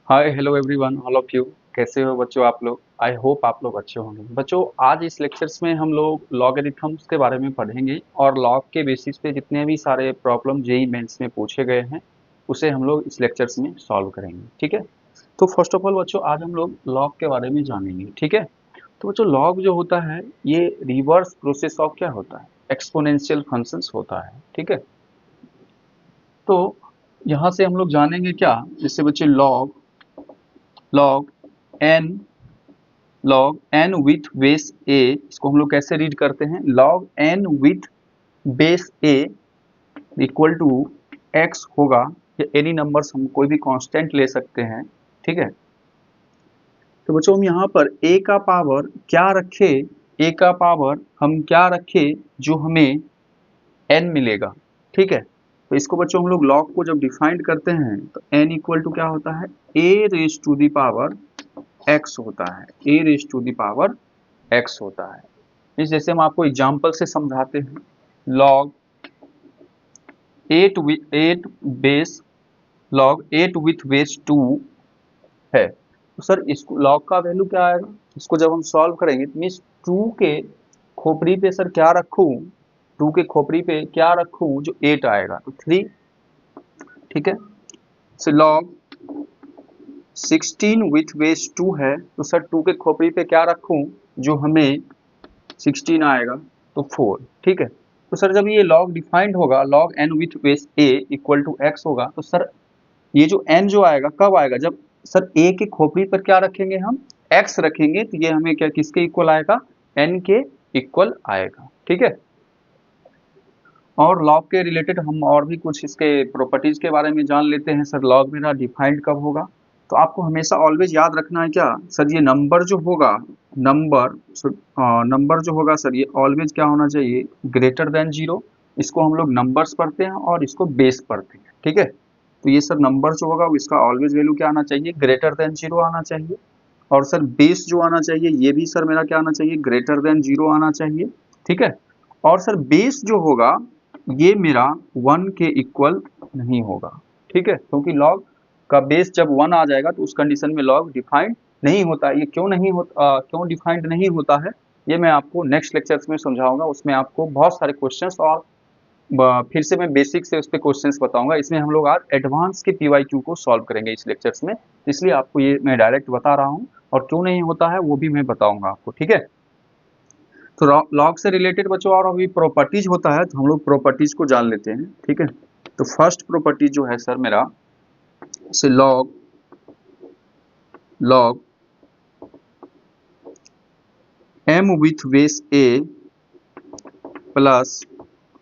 Hi hello everyone all of you. कैसे हो बच्चों आप लोग? आई होप आप लोग अच्छे होंगे। बच्चों आज इस लेक्चर्स में हम लोग लॉगरिथम्स के बारे में पढ़ेंगे और लॉग के बेसिस पे जितने भी सारे प्रॉब्लम जेई मेंस में पूछे गए हैं उसे हम लोग इस लेक्चर्स में सॉल्व करेंगे। ठीक है, तो फर्स्ट ऑफ ऑल बच्चों आज हम लोग लॉग के बारे में जानेंगे। ठीक है, तो बच्चों लॉग जो होता है ये रिवर्स प्रोसेस ऑफ क्या होता है, एक्सपोनेंशियल फंक्शंस होता है। ठीक है, तो यहाँ से हम लोग जानेंगे क्या, जैसे बच्चे log log N log N with base A, इसको हम लोग कैसे रीड करते हैं, log N with base A equal to x होगा, या एनी नंबर्स हम कोई भी कांस्टेंट ले सकते हैं। ठीक है, तो बच्चों हम यहाँ पर a का पावर क्या रखे, a का पावर हम क्या रखे जो हमें n मिलेगा। ठीक है, तो इसको बच्चों हम लोग लॉग को जब डिफाइन करते हैं तो n इक्वल टू क्या होता है, a raise to the power x होता है, a raise to the power x होता है। इस जैसे हम आपको एग्जांपल से समझाते हैं, log 8 base log 8 with base 2 है, तो सर इसको लॉग का वैल्यू क्या आएगा, इसको जब हम सॉल्व करेंगे तो मीन्स 2 के खोपड़ी पे सर क्या रखूं, 2 के खोपड़ी पे क्या रखूं जो 8 आएगा तो 3। ठीक है, सो लॉग 16 विथ बेस 2 है, तो सर 2 के खोपड़ी पे क्या रखूं जो हमें 16 आएगा तो 4। ठीक है, तो सर जब ये लॉग डिफाइंड होगा, log N with base A equal to x होगा, तो सर ये जो एन जो आएगा कब आएगा, जब सर ए के खोपड़ी पर क्या रखेंगे, हम एक्स रखेंगे, तो ये हमें क्या किसके इक्वल आएगा, एन के इक्वल आएगा। ठीक है, और लॉग के रिलेटेड हम और भी कुछ इसके प्रॉपर्टीज के बारे में जान लेते हैं। सर लॉग मेरा डिफाइंड कब होगा, तो आपको हमेशा ऑलवेज याद रखना है क्या सर, ये नंबर जो होगा, नंबर नंबर जो होगा सर ये ऑलवेज क्या होना चाहिए, ग्रेटर देन जीरो। इसको हम लोग नंबर्स पढ़ते हैं और इसको बेस पढ़ते हैं। ठीक है, तो ये सर नंबर जो होगा इसका ऑलवेज वैल्यू क्या आना चाहिए, ग्रेटर देन जीरो आना चाहिए। और सर बेस जो आना चाहिए ये भी सर मेरा क्या आना चाहिए, ग्रेटर देन जीरो आना चाहिए। ठीक है, और सर बेस जो होगा ये मेरा 1 के इक्वल नहीं होगा। ठीक है, क्योंकि लॉग का बेस जब 1 आ जाएगा तो उस कंडीशन में लॉग डिफाइंड नहीं होता है। ये क्यों नहीं होता, क्यों डिफाइंड नहीं होता है, ये मैं आपको नेक्स्ट लेक्चर्स में समझाऊंगा। उसमें आपको बहुत सारे क्वेश्चंस और फिर से मैं बेसिक से उस पर क्वेश्चंस बताऊंगा। इसमें हम लोग आज एडवांस के पीवाईक्यू को सॉल्व करेंगे इस लेक्चर्स में, इसलिए आपको ये मैं डायरेक्ट बता रहा हूँ, और क्यों नहीं होता है वो भी मैं बताऊंगा आपको। ठीक है, तो लॉग से रिलेटेड बच्चों और अभी प्रॉपर्टीज होता है, तो हम लोग प्रॉपर्टीज को जान लेते हैं। ठीक है, तो फर्स्ट प्रॉपर्टी जो है सर मेरा से log log M with base A plus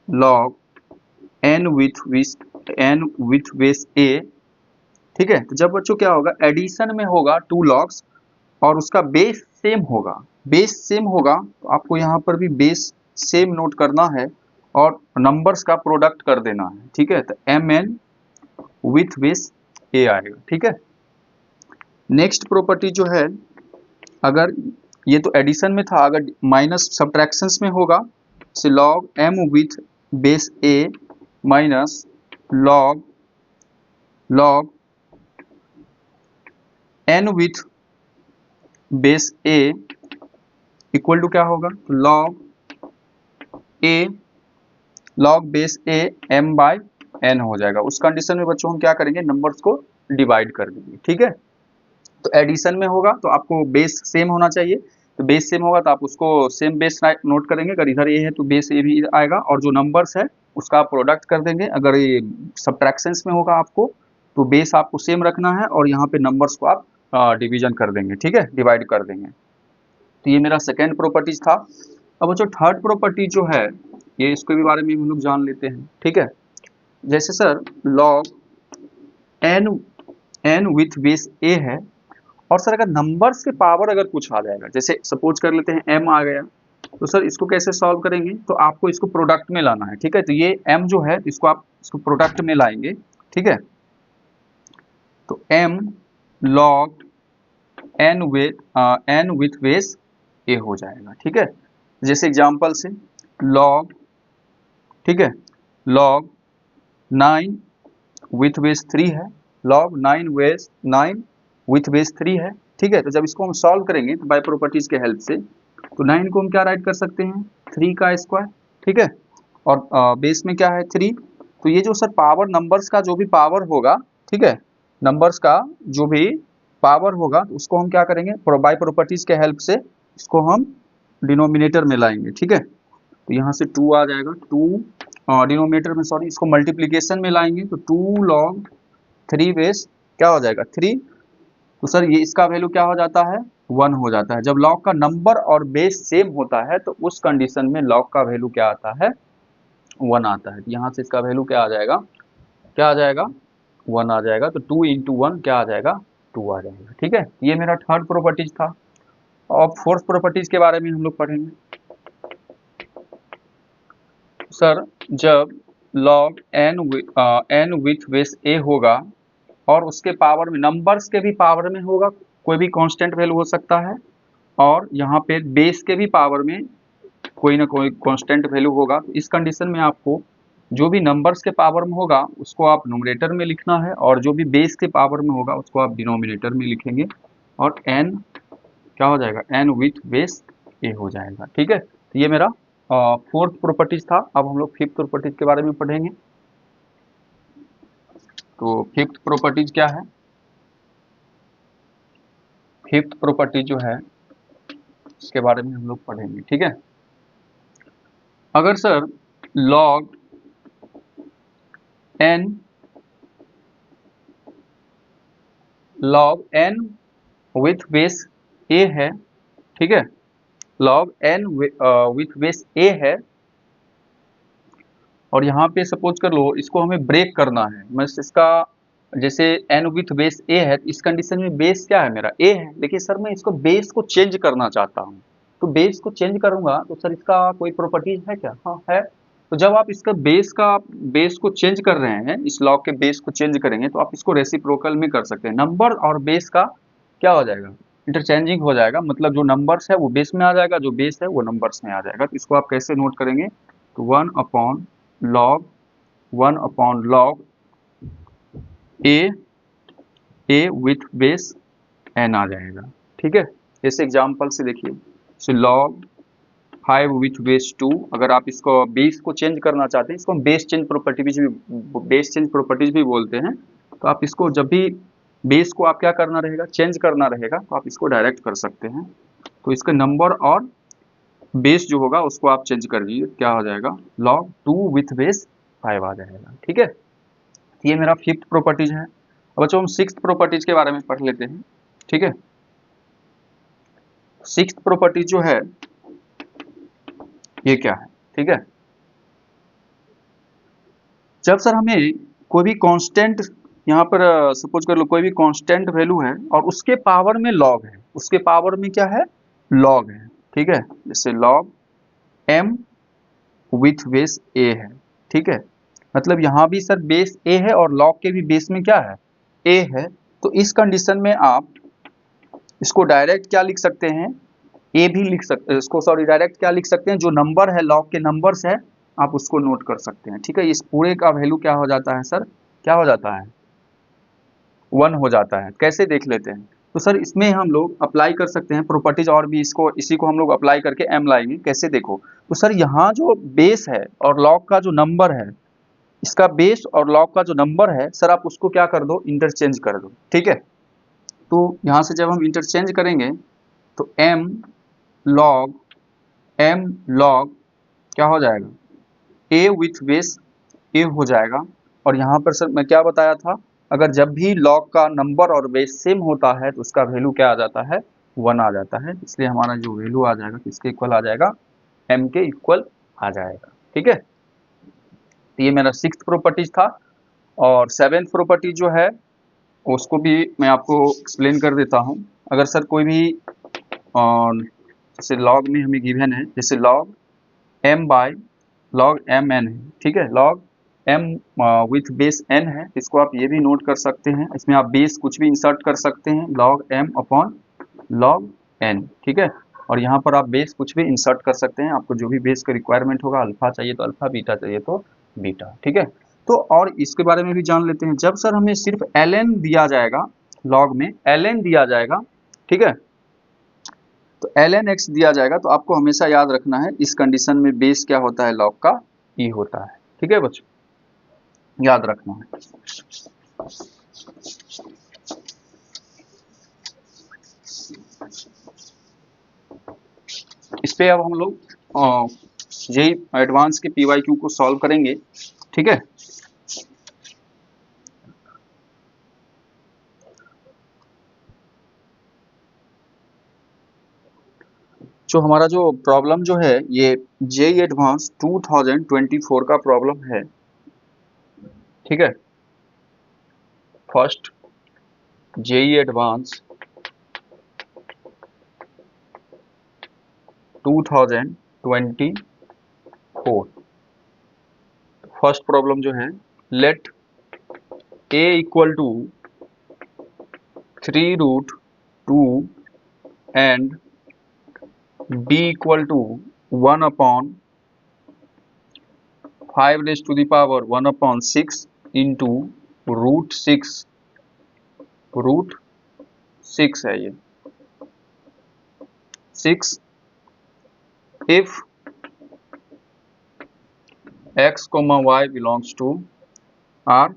log N with base A. ठीक है, तो जब बच्चों क्या होगा, एडिशन में होगा टू लॉग्स और उसका बेस सेम होगा, बेस सेम होगा तो आपको यहाँ पर भी बेस सेम नोट करना है और नंबर्स का प्रोडक्ट कर देना है। ठीक है, तो एम एन विथ बेस ए आएगा। ठीक है, नेक्स्ट प्रॉपर्टी जो है, अगर ये तो एडिशन में था, अगर माइनस सब्ट्रैक्शंस में होगा, से log M with base A minus log log N with base A equal to क्या होगा, A log base A M by N हो जाएगा। उस कंडीशन में बच्चों हम क्या करेंगे, नंबर्स को डिवाइड कर देंगे। ठीक है, तो एडिशन में होगा तो आपको बेस सेम होना चाहिए, तो बेस सेम होगा तो आप उसको सेम बेस नोट करेंगे, अगर इधर ए है तो बेस ए भी आएगा, और जो नंबर्स है उसका आप प्रोडक्ट कर देंगे। अगर ये सब्ट्रैक्शंस में होगा आपको तो बेस आपको सेम रखना है और यहाँ पे नंबर्स को आप डिवीजन कर देंगे। ठीक है, डिवाइड कर देंगे। तो ये मेरा सेकेंड प्रॉपर्टीज था। अब जो थर्ड प्रॉपर्टी जो है ये इसके भी बारे में हम लोग जान लेते हैं। ठीक है, जैसे sir log N N with base A है, और सर अगर नंबर्स के पावर अगर कुछ आ जाएगा, जैसे सपोज कर लेते हैं एम आ गया, तो सर इसको कैसे सॉल्व करेंगे, तो आपको इसको प्रोडक्ट में लाना है। ठीक है, तो ये एम जो है इसको आप इसको प्रोडक्ट में लाएंगे। ठीक है, तो M log N with base A हो जाएगा। ठीक है, जैसे एग्जांपल से लॉग, ठीक है, लॉग 9 विथ बेस 3 है, लॉग 9 बेस 9 विथ बेस 3 है, ठीक है। तो जब इसको हम सॉल्व करेंगे तो बाय प्रॉपर्टीज के हेल्प से, तो 9 को हम क्या राइट कर सकते हैं, 3 का स्क्वायर, ठीक है, और बेस में क्या है 3। तो ये जो सर पावर नंबर्स का जो भी पावर होगा, ठीक है, नंबर्स का जो भी पावर होगा तो उसको हम क्या करेंगे, बाय प्रॉपर्टीज के हेल्प से इसको हम डिनोमिनेटर में लाएंगे, ठीक है। तो यहाँ से 2 आ जाएगा, 2 डिनोमिनेटर में, सॉरी, इसको मल्टीप्लीकेशन में लाएंगे तो 2 log 3 बेस क्या हो जाएगा 3। तो सर ये इसका वैल्यू क्या हो जाता है, 1 हो जाता है। जब log का नंबर और बेस सेम होता है तो उस कंडीशन में log का वैल्यू क्या आता है, 1 आता है। यहाँ से इसका वैल्यू क्या आ जाएगा, क्या आ जाएगा, 1 आ जाएगा। तो 2 इंटू 1 क्या आ जाएगा, 2 आ जाएगा, ठीक है। ये मेरा थर्ड प्रॉपर्टीज था। और फोर्थ प्रॉपर्टीज के बारे में हम लोग पढ़ेंगे। सर जब log n with base a होगा और उसके पावर में, नंबर्स के भी पावर में होगा, कोई भी कांस्टेंट वैल्यू हो सकता है, और यहाँ पे बेस के भी पावर में कोई ना कोई कांस्टेंट वैल्यू होगा। तो इस कंडीशन में आपको जो भी नंबर्स के पावर में होगा उसको आप न्यूमरेटर में लिखना है, और जो भी बेस के पावर में होगा उसको आप डिनोमिनेटर में लिखेंगे, और n क्या हो जाएगा, n विथ बेस a हो जाएगा, ठीक है। तो ये मेरा फोर्थ प्रॉपर्टीज था। अब हम लोग फिफ्थ प्रॉपर्टीज के बारे में पढ़ेंगे। तो फिफ्थ प्रॉपर्टीज क्या है, फिफ्थ प्रॉपर्टी जो है इसके बारे में हम लोग पढ़ेंगे, ठीक है। अगर sir log n with base a है, ठीक है, log n with base a है, और यहाँ पे सपोज कर लो इसको हमें ब्रेक करना है। मैं इसका, जैसे n विथ बेस a है, इस कंडीशन में बेस क्या है मेरा, a है। देखिए सर मैं इसको बेस को चेंज करना चाहता हूँ, तो बेस को चेंज करूंगा तो सर इसका कोई प्रॉपर्टीज है क्या, हाँ है। तो जब आप इसका बेस को चेंज कर रहे हैं, इस लॉग के बेस को चेंज करेंगे तो आप इसको रेसिप्रोकल में कर सकते हैं। नंबर और बेस का क्या हो जाएगा, इंटरचेंजिंग हो जाएगा, मतलब जो नंबर्स है वो बेस में आ जाएगा, जो बेस है वो नंबर्स में आ जाएगा। तो इसको आप कैसे नोट करेंगे, तो 1 upon log A with base n आ जाएगा, ठीक है। जैसे एग्जांपल से देखिए, सो log 5 विथ बेस 2, अगर आप इसको बेस को चेंज करना चाहते हैं, इसको हम बेस चेंज प्रॉपर्टीज भी बोलते हैं। तो आप इसको जब भी बेस को आप क्या करना रहेगा, चेंज करना रहेगा, तो आप इसको डायरेक्ट कर सकते हैं। तो इसका नंबर और बेस जो होगा उसको आप चेंज कर दीजिए, क्या हो जाएगा, log 2 विथ बेस 5 आ जाएगा, ठीक है। ये मेरा फिफ्थ प्रॉपर्टीज है। अब बच्चों हम सिक्स्थ प्रॉपर्टीज के बारे में पढ़ लेते हैं, ठीक है। सिक्स्थ प्रॉपर्टीज जो है ये क्या है, ठीक है। जब सर हमें कोई भी कांस्टेंट, यहाँ पर सपोज कर लो कोई भी कांस्टेंट वैल्यू है और उसके पावर में लॉग है, उसके पावर में क्या है, लॉग है, ठीक है। जैसे log m with base a है, ठीक है। मतलब यहाँ भी सर बेस a है और लॉग के भी बेस में क्या है, a है। तो इस कंडीशन में आप इसको डायरेक्ट क्या लिख सकते हैं, a भी लिख सकते हैं, इसको सॉरी डायरेक्ट क्या लिख सकते हैं, जो नंबर है लॉग के नंबर्स है आप उसको नोट कर सकते हैं, ठीक है। इस पूरे का वैल्यू क्या हो जाता है सर, क्या हो जाता है, 1 हो जाता है। कैसे देख लेते हैं, तो सर इसमें हम लोग अप्लाई कर सकते हैं प्रॉपर्टीज, और भी इसको, इसी को हम लोग अप्लाई करके m लाएंगे। कैसे देखो, तो सर यहाँ जो बेस है और लॉग का जो नंबर है, इसका बेस और लॉग का जो नंबर है सर आप उसको क्या कर दो, इंटरचेंज कर दो, ठीक है। तो यहाँ से जब हम इंटरचेंज करेंगे तो m log क्या हो जाएगा, a विथ बेस a हो जाएगा। और यहाँ पर सर मैं क्या बताया था, अगर जब भी log का नंबर और बेस सेम होता है तो उसका वैल्यू क्या आ जाता है, 1 आ जाता है। इसलिए हमारा जो वैल्यू आ जाएगा किसके इक्वल आ जाएगा, m के इक्वल आ जाएगा, ठीक है। तो ये मेरा सिक्स्थ प्रॉपर्टीज था। और सेवेंथ प्रॉपर्टी जो है उसको भी मैं आपको एक्सप्लेन कर देता हूँ। अगर सर कोई भी जैसे लॉग में हमें गिवन है, जैसे log m by log m n है, ठीक है। log m with base n है, इसको आप ये भी नोट कर सकते हैं। इसमें आप बेस कुछ भी इंसर्ट कर सकते हैं, log m upon log n, ठीक है। और यहाँ पर आप बेस कुछ भी इंसर्ट कर सकते हैं, आपको जो भी बेस का रिक्वायरमेंट होगा, अल्फा चाहिए तो अल्फा, बीटा चाहिए तो बीटा, ठीक है। तो और इसके बारे में भी जान लेते हैं। जब सर हमें सिर्फ ln दिया जाएगा लॉग में ln दिया जाएगा, ठीक है। तो ln x दिया जाएगा, तो आपको हमेशा याद रखना है इस कंडीशन में बेस क्या होता है, लॉग का e होता है, ठीक है बच्चों, याद रखना है। इस पे अब हम लोग जेई एडवांस के PYQ को सॉल्व करेंगे, ठीक है। जो हमारा जो प्रॉब्लम जो है ये जेई एडवांस 2024 का प्रॉब्लम है, ठीक है। First JEE advance 2024 first problem जो है, let a equal to 3√2 and b equal to 1/5 raised to the power 1/6 into √6 है ये 6 if x, y belongs to R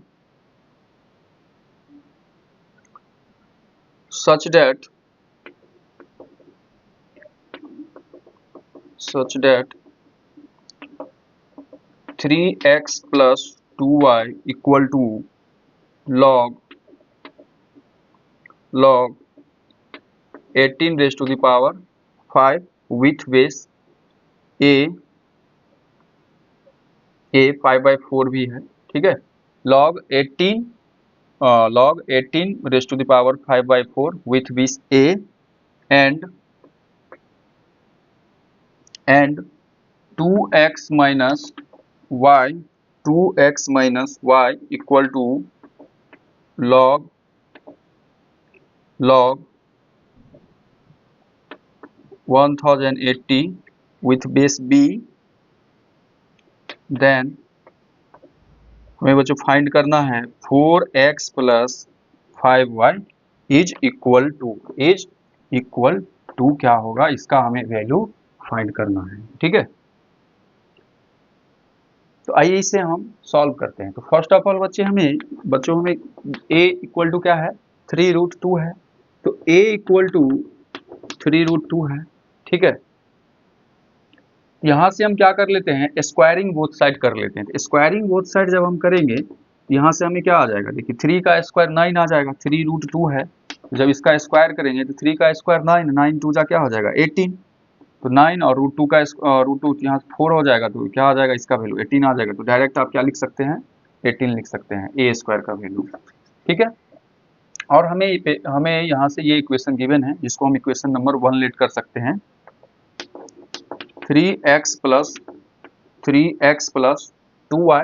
such that 3x plus 2y equal to log 18 raised to the power 5 with base a 5/4 भी है, ठीक है। log 18 raised to the power 5/4 with base a and 2x minus y equal to log 1080 with base b, then हमें बच्चों find करना है 4x plus 5y is equal to क्या होगा, इसका हमें वैल्यू फाइंड करना है, ठीक है। तो आइए इसे हम सॉल्व करते हैं। तो फर्स्ट ऑफ ऑल बच्चों हमें a इक्वल टू क्या है, 3√2 है, तो a इक्वल टू 3√2 है, ठीक है। यहाँ से हम क्या कर लेते हैं, स्क्वायरिंग बोथ साइड कर लेते हैं। तो स्क्वायरिंग बोथ साइड जब हम करेंगे, यहाँ से हमें क्या आ जाएगा, देखिए 3 का स्क्वायर 9 आ जाएगा, 3√2 है, जब इसका स्क्वायर करेंगे तो 3 का स्क्वायर 9, 9 2 जा क्या हो जाएगा 18, तो 9 और √2 का √2 यहाँ 4 हो जाएगा, तो क्या आ जाएगा, इसका वैल्यू 18 आ जाएगा। तो डायरेक्ट आप क्या लिख सकते हैं, 18 लिख सकते हैं ए स्क्वायर का वैल्यू, ठीक है। और हमें यहाँ से ये इक्वेशन गिवन है, जिसको हम इक्वेशन नंबर 1 लेट कर सकते हैं, 3x प्लस 2y,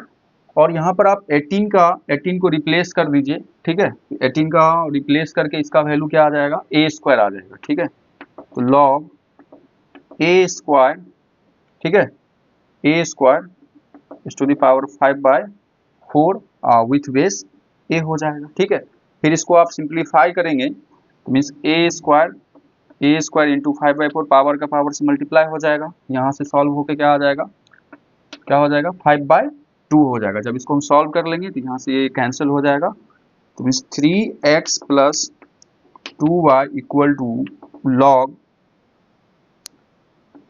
और यहाँ पर आप 18 को रिप्लेस कर दीजिए, ठीक है। 18 का रिप्लेस करके इसका वैल्यू क्या आ जाएगा, ए स्क्वायर आ जाएगा, ठीक है। तो log ए स्क्वायर, ठीक है, A square is to the power 5/4 with base A हो जाएगा, ठीक है। फिर इसको आप सिंप्लीफाई करेंगे तो मीन्स ए स्क्वायर इंटू 5/4 पावर का पावर से मल्टीप्लाई हो जाएगा, यहाँ से सॉल्व होके क्या आ जाएगा, 5/2 हो जाएगा। जब इसको हम सॉल्व कर लेंगे तो यहाँ से ये कैंसिल हो जाएगा, तो means 3x plus 2y equal to log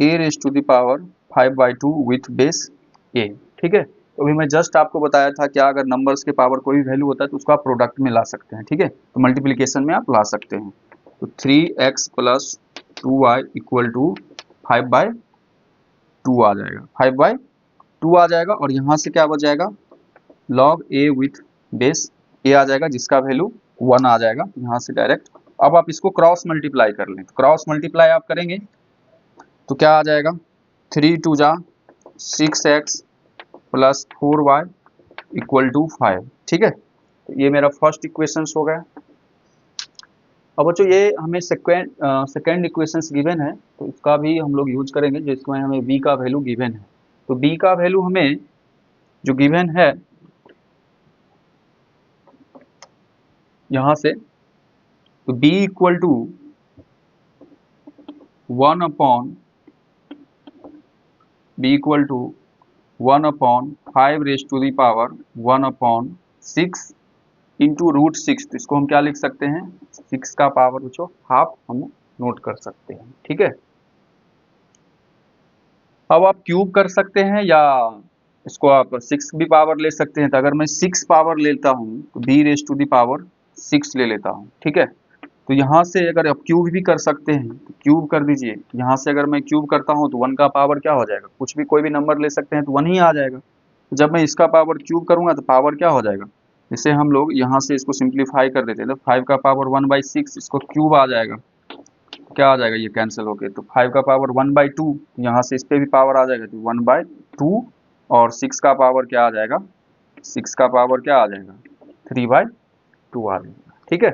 a raise to the power 5/2 with base a, ठीक है। तो अभी मैं जस्ट आपको बताया था क्या अगर नंबर्स के पावर कोई वैल्यू होता है तो उसको आप प्रोडक्ट में ला सकते हैं, ठीक है। तो मल्टीप्लिकेशन में आप ला सकते हैं। तो 3x plus 2y equal to 5/2 आ जाएगा, 5/2 आ जाएगा, और यहाँ से क्या बच जाएगा, log a with base a आ जाएगा, जिसका वैल्यू 1 आ जाएगा यहाँ से डायरेक्ट। अब आप इसको क्रॉस मल्टीप्लाई कर लें, तो क्रॉस मल्टीप्लाई आप करेंगे तो क्या आ जाएगा, 3 2 जा 6x plus 4y equal to 5, ठीक है। तो ये मेरा फर्स्ट इक्वेशन हो गया। अब बच्चों ये हमें सेकेंड इक्वेशन गिवन है, तो इसका भी हम लोग यूज करेंगे, जिसमें हमें b का वैल्यू गिवन है। तो b का वैल्यू हमें जो गिवन है यहाँ से तो b equal to 1 upon b equal to 1 upon 5 raise to the power 1 upon 6 into root 6। तो इसको हम क्या लिख सकते हैं, 6 का पावर बच्चों हाफ हम नोट कर सकते हैं। ठीक है, अब आप क्यूब कर सकते हैं या इसको आप 6 भी पावर ले सकते हैं। तो अगर मैं 6 पावर लेता हूं तो b raise to the power 6 ले लेता हूं। ठीक है, तो यहाँ से अगर आप क्यूब भी कर सकते हैं तो क्यूब कर दीजिए। यहाँ से अगर मैं क्यूब करता हूँ तो 1 का पावर क्या हो जाएगा, कुछ भी कोई भी नंबर ले सकते हैं तो 1 ही आ जाएगा। जब मैं इसका पावर क्यूब करूंगा तो पावर क्या हो जाएगा, इसे हम लोग यहाँ से इसको सिंप्लीफाई कर देते हैं तो 5 का पावर 1/6 इसको क्यूब आ जाएगा। क्या आ जाएगा, ये कैंसिल होके तो 5 का पावर 1/2, यहाँ से इस पे भी पावर आ जाएगा तो 1/2 और 6 का पावर क्या आ जाएगा, 6 का पावर क्या आ जाएगा 3/2 आ जाएगा। ठीक है,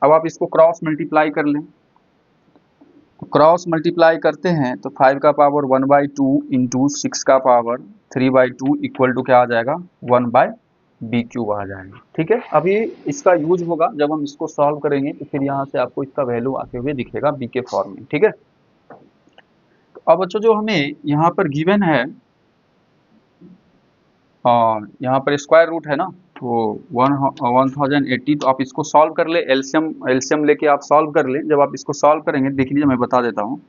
अब आप इसको क्रॉस मल्टीप्लाई कर लें। तो क्रॉस मल्टीप्लाई करते हैं तो 5 का पावर 1/2 इंटू 6 का पावर 3/2 इक्वल टू क्या आ जाएगा 1/b³ आ जाएगा। ठीक है, अभी इसका यूज होगा जब हम इसको सॉल्व करेंगे तो फिर यहाँ से आपको इसका वैल्यू आते हुए दिखेगा b के फॉर्म में। ठीक है, तो अब बच्चों जो हमें यहाँ पर गिवन है यहाँ पर स्क्वायर रूट है ना, तो 1080। तो आप इसको सॉल्व कर ले, एलसीएम लेके आप सॉल्व कर ले। जब आप इसको सॉल्व करेंगे देख लीजिए, मैं बता देता हूँ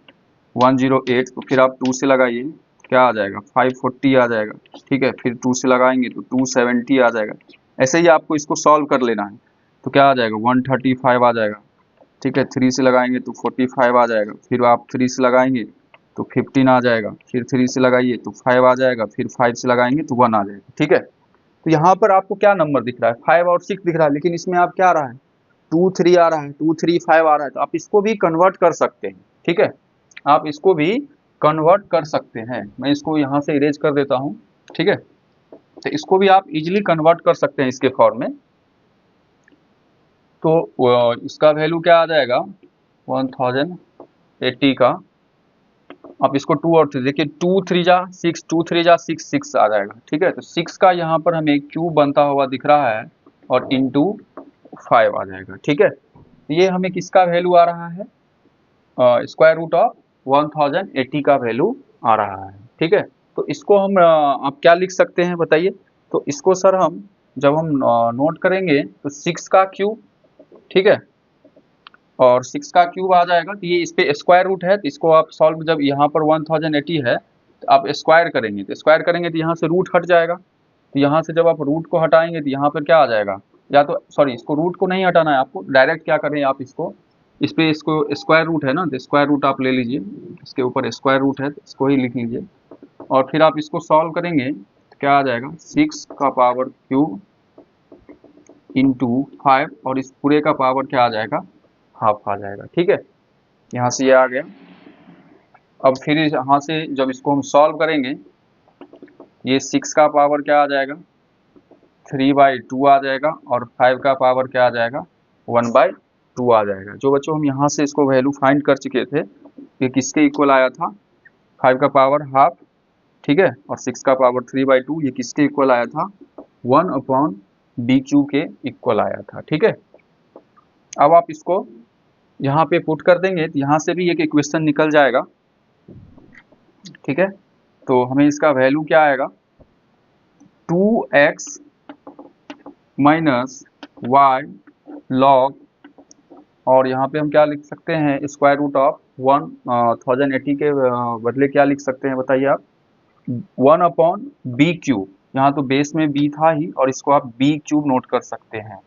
108। तो फिर आप 2 से लगाइए, क्या आ जाएगा 540 आ जाएगा। ठीक है, फिर 2 से लगाएंगे तो 270 आ जाएगा। ऐसे ही आपको इसको सॉल्व कर लेना है। तो क्या आ जाएगा 135 आ जाएगा। ठीक है, 3 से लगाएंगे तो 45 आ जाएगा। फिर आप 3 से लगाएंगे तो 15 आ जाएगा। फिर 3 से लगाइए तो 5 आ जाएगा। फिर 5 से लगाएंगे तो 1 आ जाएगा। ठीक है, तो यहाँ पर आपको क्या नंबर दिख रहा है, 5 और 6 दिख रहा है, लेकिन इसमें आप क्या आ रहा है 2 3 आ रहा है, 2 3 5 आ रहा है। तो आप इसको भी कन्वर्ट कर सकते हैं। ठीक है, आप इसको भी कन्वर्ट कर सकते हैं। मैं इसको यहाँ से इरेज कर देता हूँ। ठीक है, तो इसको भी आप इजीली कन्वर्ट कर सकते हैं इसके फॉर्म में। तो इसका वैल्यू क्या आ जाएगा 1080 का, आप इसको 2 और 3 देखिए, 2 3 जा 6, 2 3 जा 6, 6 आ जाएगा। ठीक है, तो 6 का यहाँ पर हमें क्यूब बनता हुआ दिख रहा है और इंटू 5 आ जाएगा। ठीक है, तो ये हमें किसका वैल्यू आ रहा है, स्क्वायर रूट ऑफ 1080 का वैल्यू आ रहा है। ठीक है, तो इसको हम आप क्या लिख सकते हैं बताइए। तो इसको सर हम जब हम नोट करेंगे तो 6 का क्यूब, ठीक है, और 6 का क्यूब आ जाएगा। तो ये इस पे स्क्वायर रूट है, तो इसको आप सॉल्व, जब यहाँ पर 1080 है तो आप स्क्वायर करेंगे, तो स्क्वायर करेंगे तो यहाँ से रूट हट जाएगा। तो यहाँ से जब आप रूट को हटाएंगे तो यहाँ पर क्या आ जाएगा, या तो सॉरी इसको रूट को नहीं हटाना है आपको, डायरेक्ट क्या करें आप इसको, इस पे इसको स्क्वायर रूट है ना, तो स्क्वायर रूट आप ले लीजिए, इसके ऊपर स्क्वायर रूट है तो इसको ही लिख लीजिए। और फिर आप इसको सॉल्व करेंगे तो क्या आ जाएगा 6 का पावर क्यूब इंटू 5 और इस पूरे का पावर क्या आ जाएगा हाफ आ जाएगा। ठीक है, यहाँ से ये आ गया। अब फिर यहाँ से जब इसको हम सॉल्व करेंगे, ये 6 का पावर क्या आ जाएगा 3/2 आ जाएगा और 5 का पावर क्या आ जाएगा 1/2 आ जाएगा। जो बच्चों हम यहाँ से इसको वैल्यू फाइंड कर चुके थे, ये किसके इक्वल आया था 5 का पावर हाफ, ठीक है, और 6 का पावर 3/2, ये किसके इक्वल आया था 1/b³ के इक्वल आया था। ठीक है, अब आप इसको यहाँ पे पुट कर देंगे तो यहाँ से भी एक इक्वेशन निकल जाएगा। ठीक है, तो हमें इसका वैल्यू क्या आएगा 2x माइनस वाई लॉग, और यहाँ पे हम क्या लिख सकते हैं स्क्वायर रूट ऑफ 1080 के बदले क्या लिख सकते हैं बताइए आप 1/b³। यहाँ तो बेस में b था ही और इसको आप b³ नोट कर सकते हैं।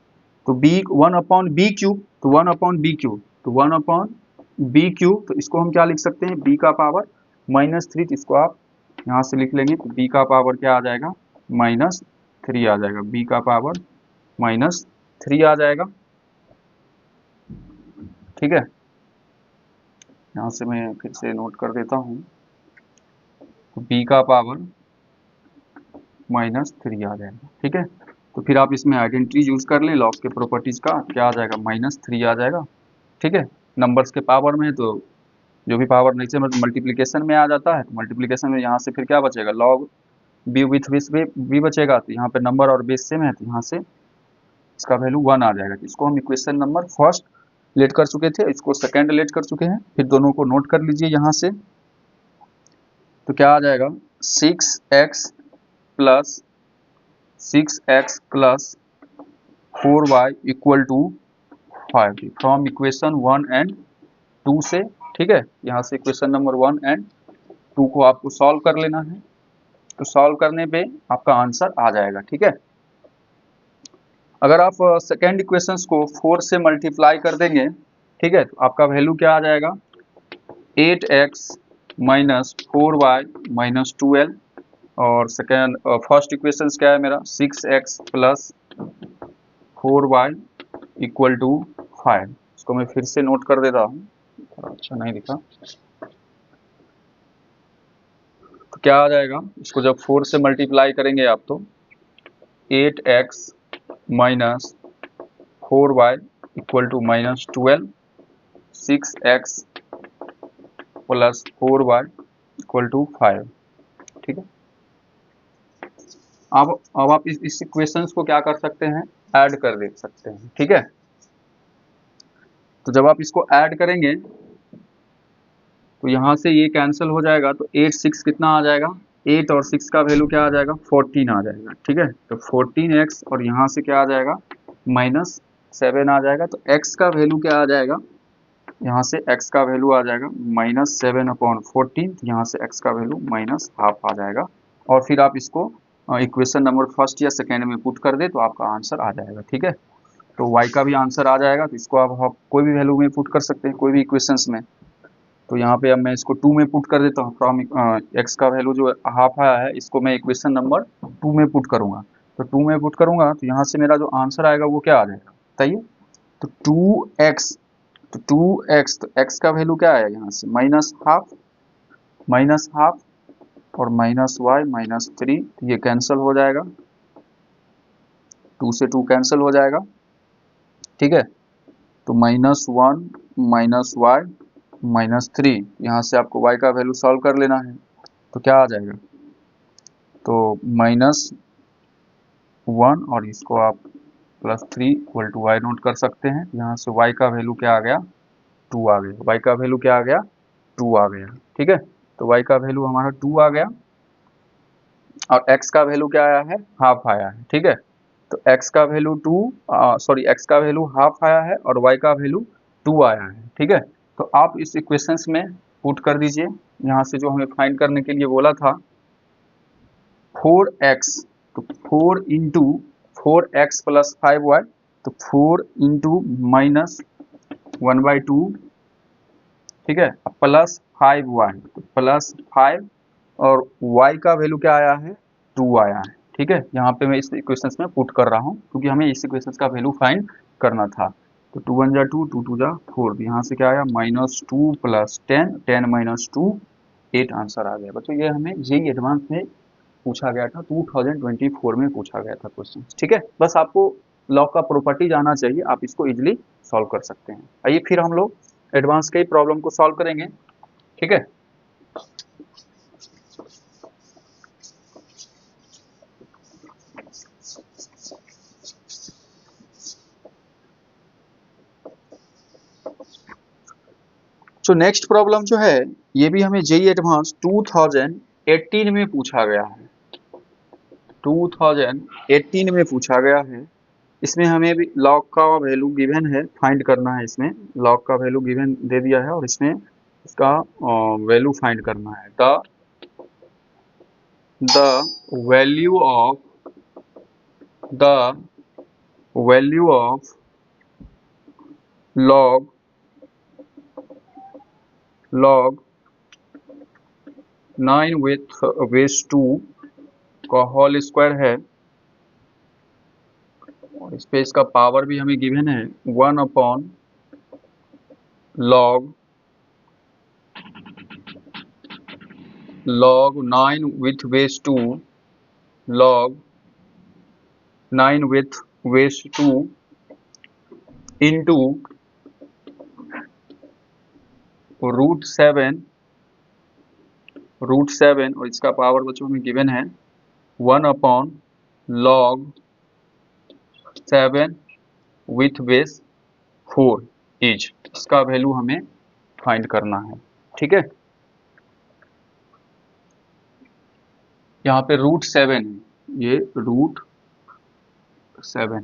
तो b 1/b³, तो 1/b³, तो 1/b³, तो इसको हम क्या लिख सकते हैं b का पावर -3, तो इसको आप यहाँ से लिख लेंगे तो b का पावर क्या आ जाएगा -3 आ जाएगा, b का पावर -3 आ जाएगा। ठीक है, यहाँ से मैं फिर से नोट कर देता हूँ, तो b का पावर -3 आ जाएगा। ठीक है, तो फिर आप इसमें आइडेंटिटी यूज कर लें लॉग के प्रॉपर्टीज का, क्या आ जाएगा -3 आ जाएगा। ठीक है, नंबर्स के पावर में तो जो भी पावर नीचे मल्टीप्लिकेशन में आ जाता है, तो मल्टीप्लिकेशन में यहाँ से फिर क्या बचेगा लॉग b विथ b बचेगा, तो यहाँ पे नंबर और बेस सेम है तो यहाँ से इसका वैल्यू 1 आ जाएगा। इसको हम इक्वेशन नंबर फर्स्ट लेट कर चुके थे, इसको सेकेंड लेट कर चुके हैं, फिर दोनों को नोट कर लीजिए यहाँ से। तो क्या आ जाएगा 6x plus 4y equal to 5 from equation 1 and 2 से। ठीक है, यहाँ से इक्वेशन नंबर 1 एंड 2 को आपको सॉल्व कर लेना है। तो सॉल्व करने पे आपका आंसर आ जाएगा। ठीक है, अगर आप सेकेंड इक्वेशंस को 4 से मल्टीप्लाई कर देंगे, ठीक है, तो आपका वैल्यू क्या आ जाएगा 8x माइनस 4y माइनस 12। और सेकेंड फर्स्ट इक्वेशंस क्या है मेरा 6x plus 4y equal to 5। इसको मैं फिर से नोट कर देता हूँ, थोड़ा अच्छा नहीं दिखा। तो क्या आ जाएगा, इसको जब 4 से मल्टीप्लाई करेंगे आप तो 8x minus 4y equal to minus 12, 6x plus 4y equal to 5। ठीक है, अब आप इस इक्वेशंस को क्या कर सकते हैं, ऐड कर दे सकते हैं। ठीक है, तो जब आप इसको ऐड करेंगे तो यहाँ से ये कैंसिल हो जाएगा, तो 8 6 कितना आ जाएगा, 8 और 6 का वैल्यू क्या आ जाएगा 14 आ जाएगा। ठीक है, तो 14x और यहाँ से क्या आ जाएगा माइनस 7 आ जाएगा। तो x का वैल्यू क्या आ जाएगा, यहाँ से x का वैल्यू आ जाएगा माइनस 7/14। यहाँ से x का वैल्यू माइनस हाफ आ जाएगा। और फिर आप इसको इक्वेशन नंबर फर्स्ट या सेकेंड में पुट कर दे तो आपका आंसर आ जाएगा। ठीक है, तो y का भी आंसर आ जाएगा। तो इसको आप कोई भी वैल्यू में पुट कर सकते हैं, कोई भी इक्वेशंस में। तो यहाँ पे अब मैं इसको 2 में पुट कर देता हूँ। फ्रॉम x का वैल्यू जो हाफ आया है, इसको मैं इक्वेशन नंबर 2 में पुट करूंगा। तो 2 में पुट करूंगा तो यहाँ से मेरा जो आंसर आएगा वो क्या आ जाएगा बताइए, तो 2x, तो 2x, तो x का वैल्यू क्या आएगा यहाँ से माइनस हाफ और माइनस y माइनस 3, ये कैंसिल हो जाएगा, 2 से 2 कैंसिल हो जाएगा। ठीक है, तो -1 माइनस y माइनस 3, यहाँ से आपको y का वैल्यू सॉल्व कर लेना है। तो क्या आ जाएगा, तो -1 और इसको आप +3 इक्वल टू y नोट कर सकते हैं। यहाँ से y का वैल्यू क्या आ गया 2 आ गया, y का वैल्यू क्या आ गया 2 आ गया। ठीक है, तो y का वैल्यू हमारा 2 आ गया और x का वैल्यू क्या आया है हाफ आया है। ठीक है, तो x का वैल्यू x का वैल्यू हाफ आया है और y का वैल्यू 2 आया है। ठीक है, तो आप इस इक्वेशंस में पुट कर दीजिए। यहाँ से जो हमें फाइंड करने के लिए बोला था 4x, तो 4 इंटू 4x प्लस 5y, तो 4 इंटू माइनस 1/2। ठीक है, प्लस 5y, तो प्लस 5 और y का वैल्यू क्या आया है 2 आया है। ठीक है, यहाँ पे मैं इस इक्वेशंस में पुट कर रहा हूँ क्योंकि हमें इस इक्वेशंस का वैल्यू फाइंड करना था। तो 2 1 जा 2, 2 2 जा 4, यहाँ से क्या आया -2 प्लस 10, 10 माइनस 2, 8 आंसर आ गया। बच्चों ये हमें जेईई एडवांस में पूछा गया था, 2024 में पूछा गया था क्वेश्चन। ठीक है, बस आपको लॉ का प्रॉपर्टीज आना चाहिए, आप इसको इजिली सॉल्व कर सकते हैं। आइए फिर हम लोग एडवांस के प्रॉब्लम को सॉल्व करेंगे। ठीक है, तो नेक्स्ट प्रॉब्लम जो है ये भी हमें जेईई एडवांस 2018 में पूछा गया है, 2018 में पूछा गया है। इसमें हमें भी लॉग का वैल्यू गिवन है, फाइंड करना है। इसमें लॉग का वैल्यू गिवन दे दिया है और इसमें इसका वैल्यू फाइंड करना है। The value of log 9 with base 2 का होल स्क्वायर है और इस पे इसका पावर भी हमें गिवन है 1/log 9 with base 2 log 9 with base 2 into √7 और इसका पावर बच्चों हमें गिवन है 1/log 7 with base 4। इज, इसका वैल्यू हमें फाइंड करना है। ठीक है, यहाँ पे √7 है, ये √7 है।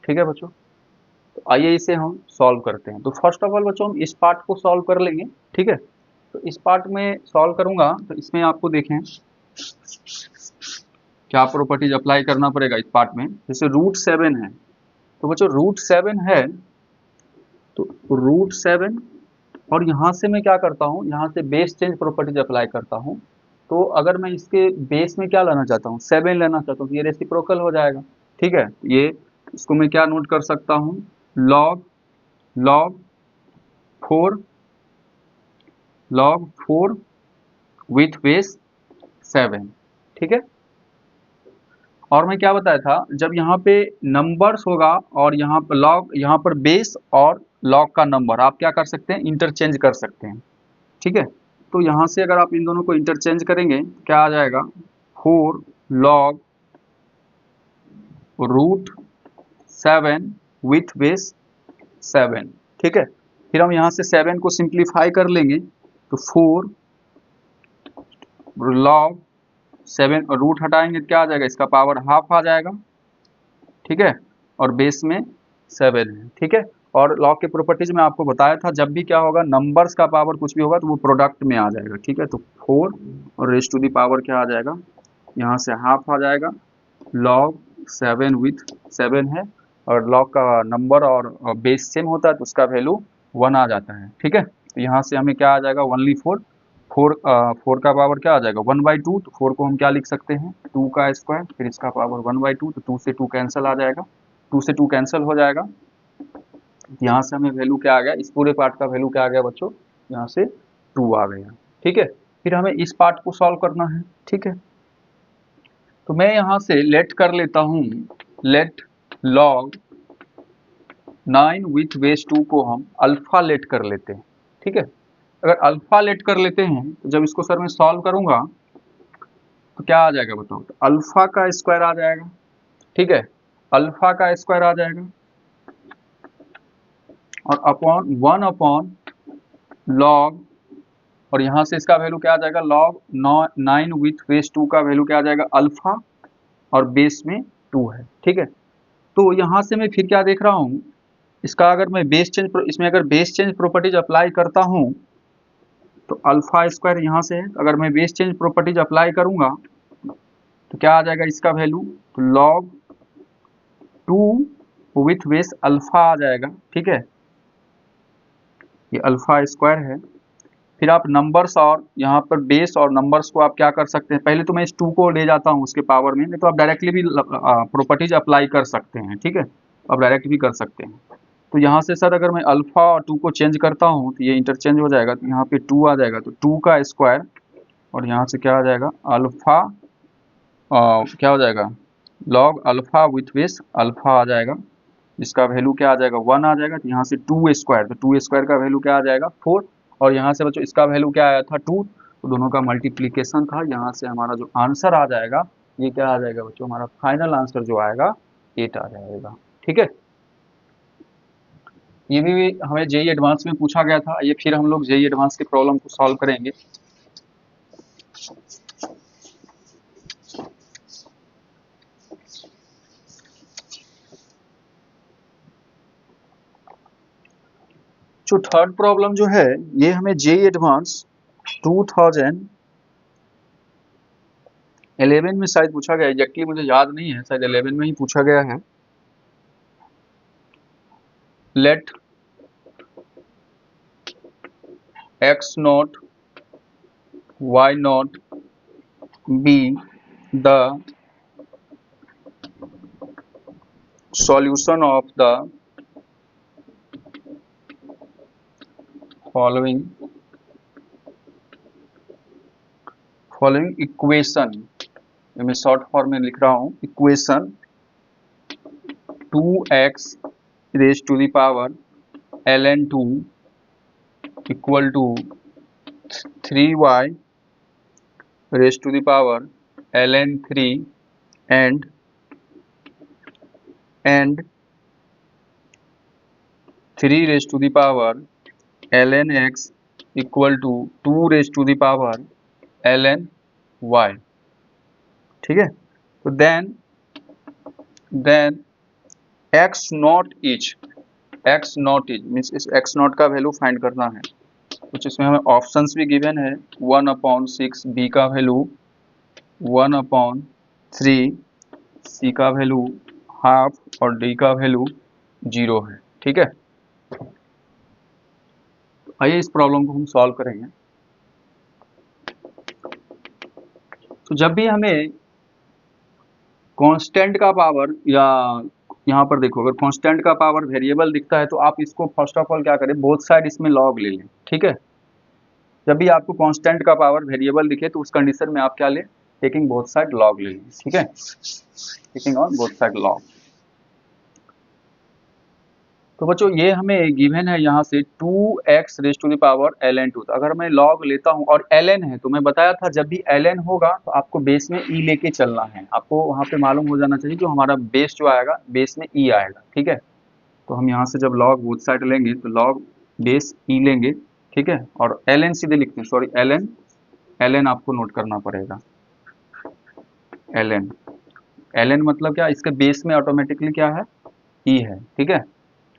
ठीक है बच्चों, तो आइए इसे हम सॉल्व करते हैं। तो फर्स्ट ऑफ ऑल बच्चों हम इस पार्ट को सॉल्व कर लेंगे। ठीक है, तो इस पार्ट में सॉल्व करूंगा तो इसमें आपको देखें क्या प्रॉपर्टीज अप्लाई करना पड़ेगा इस पार्ट में। जैसे √7 है, तो बच्चों √7 है, तो √7 और यहाँ से मैं क्या करता हूँ, यहाँ से बेस चेंज प्रॉपर्टीज अप्लाई करता हूँ। तो अगर मैं इसके बेस में क्या लाना चाहता हूँ, 7 लेना चाहता हूँ, तो ये रेसिप्रोकल हो जाएगा। ठीक है, ये इसको मैं क्या नोट कर सकता हूँ, log 4 विथ बेस 7। ठीक है, और मैं क्या बताया था, जब यहाँ पे नंबर्स होगा और यहाँ पर लॉग, यहाँ पर बेस और लॉग का नंबर आप क्या कर सकते हैं, इंटरचेंज कर सकते हैं। ठीक है, तो यहाँ से अगर आप इन दोनों को इंटरचेंज करेंगे तो क्या आ जाएगा, 4 log √7 विथ बेस 7। ठीक है, फिर हम यहाँ से 7 को सिंप्लीफाई कर लेंगे, तो 4 log 7, रूट हटाएंगे क्या आ जाएगा, इसका पावर हाफ आ जाएगा। ठीक है, और बेस में 7 है। ठीक है, और लॉग के प्रॉपर्टीज में आपको बताया था, जब भी क्या होगा, नंबर्स का पावर कुछ भी होगा तो वो प्रोडक्ट में आ जाएगा। ठीक है, तो 4 और रेज टू दी पावर क्या आ जाएगा, यहाँ से हाफ आ जाएगा, log 7 विथ 7 है, और log का नंबर और बेस सेम होता है तो उसका वैल्यू 1 आ जाता है। ठीक है, तो यहाँ से हमें क्या आ जाएगा, 1 4 का पावर क्या आ जाएगा, 1/2, तो 4 को हम क्या लिख सकते हैं, 2 का स्क्वायर, फिर इसका पावर 1/2, तो 2 से 2 कैंसिल आ जाएगा, 2 से 2 कैंसिल हो जाएगा। यहाँ से हमें वैल्यू क्या आ गया, इस पूरे पार्ट का वैल्यू क्या आ गया बच्चों, यहाँ से 2 आ गया। ठीक है, फिर हमें इस पार्ट को सॉल्व करना है। ठीक है, तो मैं यहाँ से लेट कर लेता हूँ, लेट log 9 विथ बेस 2 को हम अल्फा लेट कर लेते हैं। ठीक है, अगर अल्फा लेट कर लेते हैं तो जब इसको सर मैं सॉल्व करूंगा तो क्या आ जाएगा बताओ, तो अल्फा का स्क्वायर आ जाएगा। ठीक है, अल्फा का स्क्वायर आ जाएगा और अपॉन 1 log, और यहाँ से इसका वैल्यू क्या आ जाएगा, log 9 विथ बेस 2 का वैल्यू क्या आ जाएगा, अल्फा, और बेस में 2 है। ठीक है, तो यहाँ से मैं फिर क्या देख रहा हूँ, इसका अगर मैं बेस चेंज, इसमें अगर बेस चेंज प्रॉपर्टीज अप्लाई करता हूँ तो अल्फा स्क्वायर यहाँ से है, अगर मैं बेस चेंज प्रॉपर्टीज अप्लाई करूंगा तो क्या आ जाएगा इसका वैल्यू, तो log 2 विथ बेस अल्फा आ जाएगा। ठीक है, ये अल्फा स्क्वायर है। फिर आप नंबर्स और यहाँ पर बेस और नंबर्स को आप क्या कर सकते हैं, पहले तो मैं इस 2 को ले जाता हूँ उसके पावर में, नहीं तो आप डायरेक्टली भी प्रॉपर्टीज अप्लाई कर सकते हैं। ठीक है, आप डायरेक्ट भी कर सकते हैं। तो यहाँ से सर अगर मैं अल्फा और 2 को चेंज करता हूँ तो ये इंटरचेंज हो जाएगा, तो यहाँ पे 2 आ जाएगा, तो 2 का स्क्वायर, और यहाँ से क्या आ जाएगा, अल्फा क्या हो जाएगा, log alpha with base alpha आ जाएगा, इसका वैल्यू क्या आ जाएगा, 1 आ जाएगा। तो यहाँ से 2 स्क्वायर, तो 2 स्क्वायर का वैल्यू क्या आ जाएगा, 4, और यहाँ से बच्चों इसका वैल्यू क्या आया था, 2, तो दोनों का मल्टीप्लीकेशन था। यहाँ से हमारा जो आंसर आ जाएगा, ये क्या आ जाएगा बच्चों, हमारा फाइनल आंसर जो आएगा 8 आ जाएगा। ठीक है, ये भी हमें जेई एडवांस में पूछा गया था। ये फिर हम लोग जेई एडवांस के प्रॉब्लम को सॉल्व करेंगे। जो थर्ड प्रॉब्लम जो है, ये हमें जेई एडवांस 2011 में शायद पूछा गया, एग्जैक्टली मुझे याद नहीं है, शायद 11 में ही पूछा गया है। Let x0 y0 be the solution of the following equation. मैं शॉर्ट फॉर्म में लिख रहा हूँ, equation 2x raise to the power ln2 equal to 3y raise to the power ln3 and 3 raise to the power ln x equal to 2 raise to the power ln y, ठीक है। तो then x naught is means इस x naught का value find करना है। कुछ इसमें हमें ऑप्शंस भी गिवन है, 1/6, b का वैल्यू 1/3, c का वैल्यू हाफ और d का वैल्यू 0 है, ठीक है। तो आइए इस प्रॉब्लम को हम सॉल्व करेंगे। तो जब भी हमें कांस्टेंट का पावर, या यहाँ पर देखो अगर कांस्टेंट का पावर वेरिएबल दिखता है तो आप इसको फर्स्ट ऑफ ऑल क्या करें, बोथ साइड इसमें लॉग ले लें, ठीक है। जब भी आपको कांस्टेंट का पावर वेरिएबल दिखे तो उस कंडीशन में आप क्या लें, टेकिंग बोथ साइड लॉग ले लें, ठीक है, taking on both side log. तो बच्चों ये हमें गिवन है यहाँ से 2x raise to the power ln 2। तो अगर मैं लॉग लेता हूँ और ln है तो मैं बताया था जब भी ln होगा तो आपको बेस में e लेके चलना है, आपको वहाँ पे मालूम हो जाना चाहिए जो हमारा बेस जो आएगा बेस में e आएगा, ठीक है। तो हम यहाँ से जब लॉग बोथ साइड लेंगे तो लॉग बेस e लेंगे, ठीक है, और ln सीधे लिखते हैं, सॉरी ln आपको नोट करना पड़ेगा, ln मतलब क्या, इसके बेस में ऑटोमेटिकली क्या है, e है, ठीक है।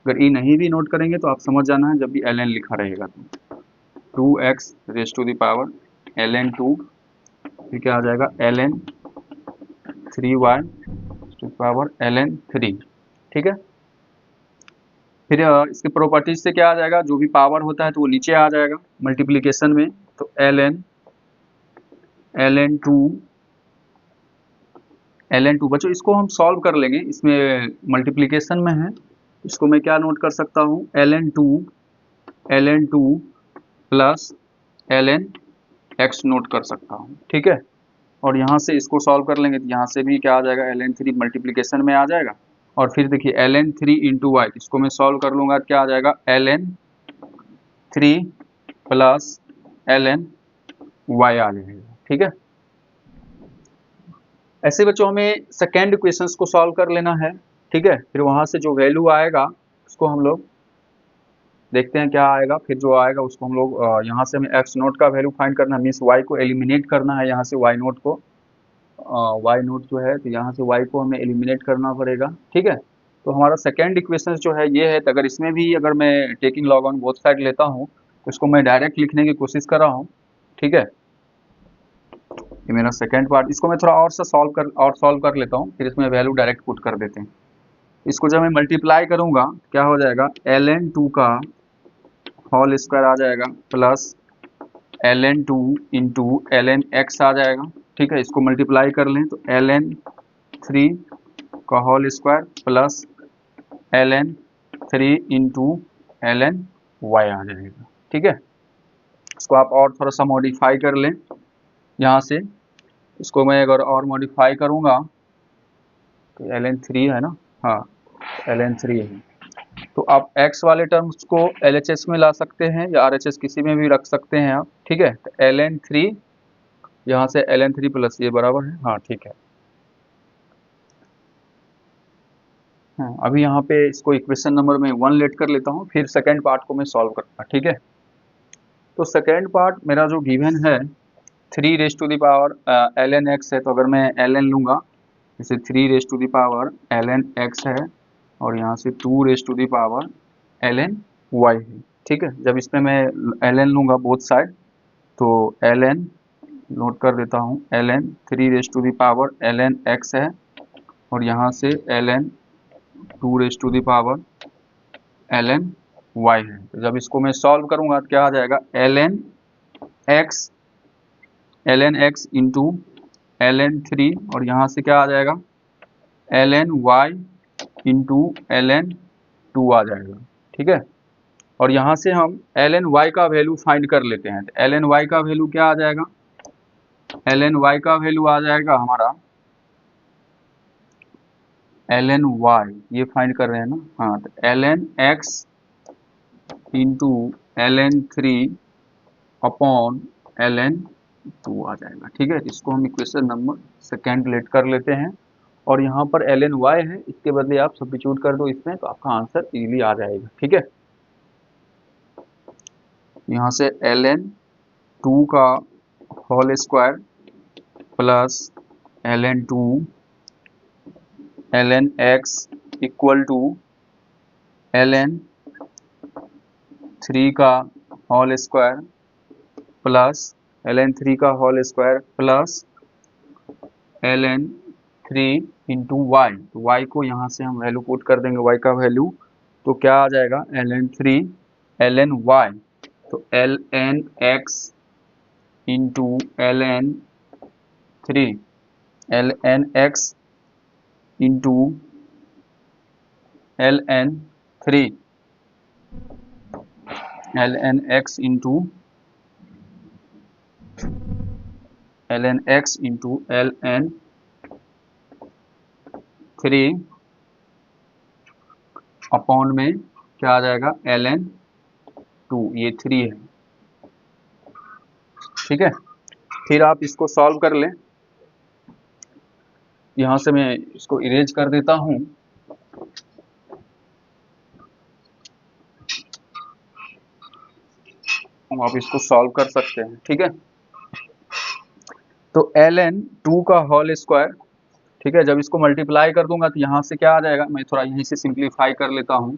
अगर ई नहीं भी नोट करेंगे तो आप समझ जाना है जब भी ln लिखा रहेगा तो 2x raise to the power ln 2, फिर क्या आ जाएगा ln 3y to the power ln 3, ठीक है। फिर इसके प्रॉपर्टीज से क्या आ जाएगा, जो भी पावर होता है तो वो नीचे आ जाएगा मल्टीप्लिकेशन में, तो ln 2 बच्चों इसको हम सॉल्व कर लेंगे, इसमें मल्टीप्लिकेशन में है, इसको मैं क्या नोट कर सकता हूँ, ln 2 plus ln x note कर सकता हूँ, ठीक है। और यहाँ से इसको सॉल्व कर लेंगे तो यहाँ से भी क्या आ जाएगा, ln 3 मल्टीप्लिकेशन में आ जाएगा, और फिर देखिए ln 3 इंटू वाई, इसको मैं सॉल्व कर लूँगा क्या आ जाएगा, ln 3 प्लस ln y आ जाएगा, ठीक है। ऐसे बच्चों हमें सेकेंड इक्वेशंस को सॉल्व कर लेना है, ठीक है। फिर वहाँ से जो वैल्यू आएगा उसको हम लोग देखते हैं क्या आएगा, फिर जो आएगा उसको हम लोग यहाँ से हमें x नोट का वैल्यू फाइंड करना है, मीन्स y को एलिमिनेट करना है, यहाँ से y नोट को y नोट जो है तो यहाँ से y को हमें एलिमिनेट करना पड़ेगा, ठीक है। तो हमारा सेकेंड इक्वेशन जो है ये है, तो अगर इसमें भी अगर मैं taking log on both side लेता हूँ तो इसको मैं डायरेक्ट लिखने की कोशिश कर रहा हूँ, ठीक है। ये मेरा सेकेंड पार्ट, इसको मैं थोड़ा और सॉल्व कर लेता हूँ, फिर इसमें वैल्यू डायरेक्ट पुट कर देते हैं। इसको जब मैं मल्टीप्लाई करूँगा क्या हो जाएगा, ln 2 का होल स्क्वायर आ जाएगा plus ln 2 into ln x आ जाएगा, ठीक है। इसको मल्टीप्लाई कर लें तो ln 3 का whole square plus ln 3 into ln y आ जाएगा, ठीक है। इसको आप और थोड़ा सा मॉडिफाई कर लें यहाँ से, इसको मैं अगर और मॉडिफाई करूँगा तो ln 3 है ना, हाँ ln 3 है, तो आप x वाले टर्म्स को LHS में ला सकते हैं या RHS किसी में भी रख सकते हैं आप, ठीक है। तो ln 3 यहाँ से ln 3 प्लस ये बराबर है, हाँ ठीक है। हाँ, अभी यहाँ पे इसको इक्वेशन नंबर में 1 लेट कर लेता हूँ, फिर सेकेंड पार्ट को मैं सॉल्व करूँगा, ठीक है। तो सेकेंड पार्ट मेरा जो गिवन है 3 raise to the power ln x है, तो अगर मैं ln लूँगा जैसे 3 raise to the power ln x है और यहाँ से 2 raise to the power ln y है, ठीक है। जब इसमें मैं ln लूँगा बोथ साइड तो ln नोट कर देता हूँ, ln 3 raise to the power ln x है और यहाँ से ln 2 raise to the power ln y है। तो जब इसको मैं सॉल्व करूँगा तो क्या आ जाएगा, ln x इंटू ln 3 और यहाँ से क्या आ जाएगा, ln y इंटू ln 2 आ जाएगा, ठीक है। और यहाँ से हम ln y का वैल्यू फाइंड कर लेते हैं, तो ln y का वैल्यू क्या आ जाएगा, ln y का वैल्यू आ जाएगा हमारा ln y, ये फाइंड कर रहे हैं ना, हाँ, तो ln x into ln 3 upon ln 2 आ जाएगा, ठीक है। इसको हम इक्वेशन नंबर सेकेंड लेट कर लेते हैं और यहाँ पर ln y है, इसके बदले आप सब्स्टिट्यूट कर दो इसमें तो आपका आंसर इजीली आ जाएगा, ठीक है। यहाँ से ln 2 का whole square plus ln 2 ln x equal to ln 3 का होल स्क्वायर प्लस ln 3 का whole square plus ln 3 into y. तो y को यहाँ से हम वैल्यू पुट कर देंगे, y का वैल्यू, तो क्या आ जाएगा ln 3 ln y, तो ln x into ln 3 ln x into ln 3 ln x into ln x into ln 3 upon में क्या आ जाएगा ln 2, ये 3 है, ठीक है। फिर आप इसको सॉल्व कर लें, यहां से मैं इसको इरेज कर देता हूं, आप इसको सॉल्व कर सकते हैं, ठीक है। तो ln 2 का होल स्क्वायर, ठीक है, जब इसको मल्टीप्लाई कर दूंगा तो यहाँ से क्या आ जाएगा, मैं थोड़ा यहीं से सिंप्लीफाई कर लेता हूँ,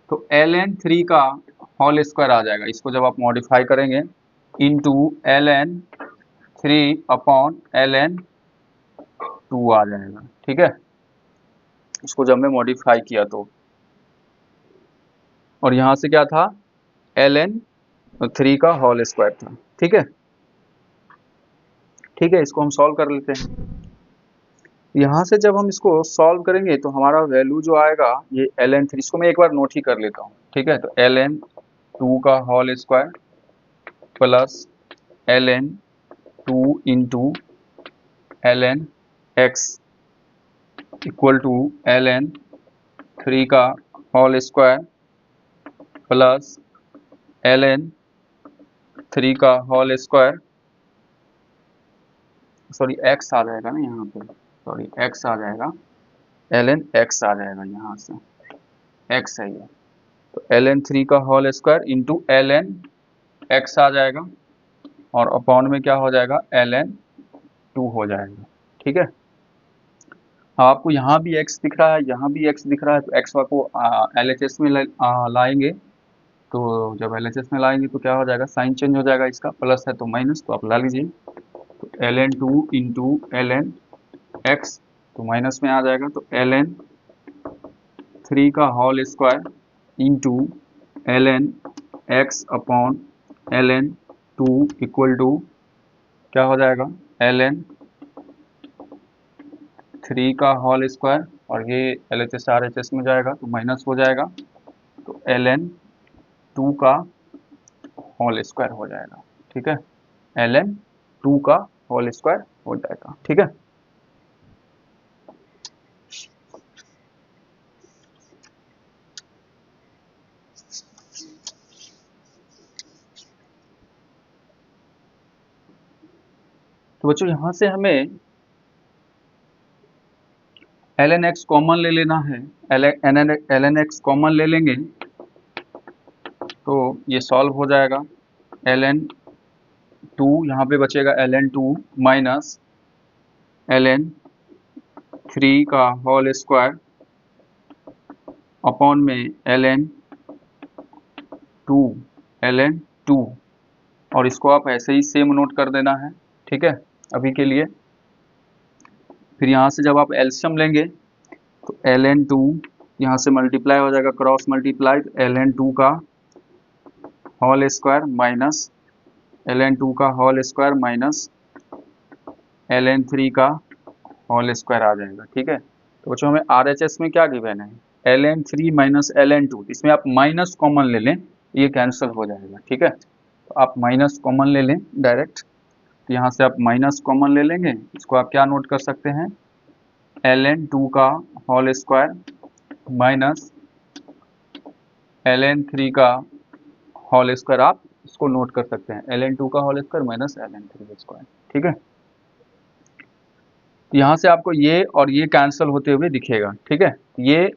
तो ln 3 का होल स्क्वायर आ जाएगा, इसको जब आप मॉडिफाई करेंगे इंटू ln 3 अपॉन ln 2 आ जाएगा, ठीक है, इसको जब मैं मॉडिफाई किया तो। और यहाँ से क्या था, ln 3 का होल स्क्वायर था, ठीक है। ठीक है, इसको हम सॉल्व कर लेते हैं। यहाँ से जब हम इसको सॉल्व करेंगे तो हमारा वैल्यू जो आएगा ये ln 3, इसको मैं एक बार नोट ही कर लेता हूँ, ठीक है। तो ln 2 का whole square plus ln 2 into ln x equal to ln 3 का होल स्क्वायर प्लस ln 3 का होल स्क्वायर, सॉरी x आ जाएगा ना यहाँ पे, सॉरी x आ जाएगा, ln x आ जाएगा, यहाँ से x है ये, तो ln 3 का whole square into ln x आ जाएगा, और अपॉन में क्या हो जाएगा ln 2 हो जाएगा, ठीक है। आपको यहाँ भी x दिख रहा है, यहाँ भी x दिख रहा है, तो x को LHS में लाएंगे, तो जब LHS में लाएंगे तो क्या हो जाएगा, साइन चेंज हो जाएगा, इसका प्लस है तो माइनस, तो आप ला लीजिए, तो ln 2 इंटू ln x, तो माइनस में आ जाएगा, तो ln 3 का whole square into ln x upon ln 2 equal to क्या हो जाएगा, ln 3 का होल स्क्वायर, और ये LHS RHS में जाएगा तो माइनस हो जाएगा, तो ln 2 का होल स्क्वायर हो जाएगा, ठीक है, ln 2 का होल स्क्वायर हो जाएगा, ठीक है। तो बच्चों यहाँ से हमें ln x कॉमन ले लेना है, ln x कॉमन ले लेंगे तो ये सॉल्व हो जाएगा, ln 2 यहाँ पे बचेगा ln 2 माइनस ln 3 का होल स्क्वायर अपॉन में ln 2 और इसको आप ऐसे ही सेम नोट कर देना है, ठीक है, अभी के लिए। फिर यहाँ से जब आप एलसीएम लेंगे तो ln 2 यहाँ से मल्टीप्लाई हो जाएगा, क्रॉस मल्टीप्लाई, तो ln 2 का होल स्क्वायर माइनस ln 2 का होल स्क्वायर माइनस ln 3 का होल स्क्वायर आ जाएगा, ठीक है। तो बच्चों हमें RHS में क्या गिवन है, ln 3 माइनस ln 2, इसमें आप माइनस कॉमन ले लें, ये कैंसिल हो जाएगा, ठीक है। तो आप माइनस कॉमन ले लें डायरेक्ट, तो यहाँ से आप माइनस कॉमन ले लेंगे, इसको आप क्या नोट कर सकते हैं, ln 2 का होल स्क्वायर माइनस ln 3 का होल स्क्वायर, आप इसको नोट कर सकते हैं, ln 2 का whole square minus ln 3 square, ठीक है। यहाँ से आपको ये और ये कैंसिल होते हुए दिखेगा, ठीक है, ये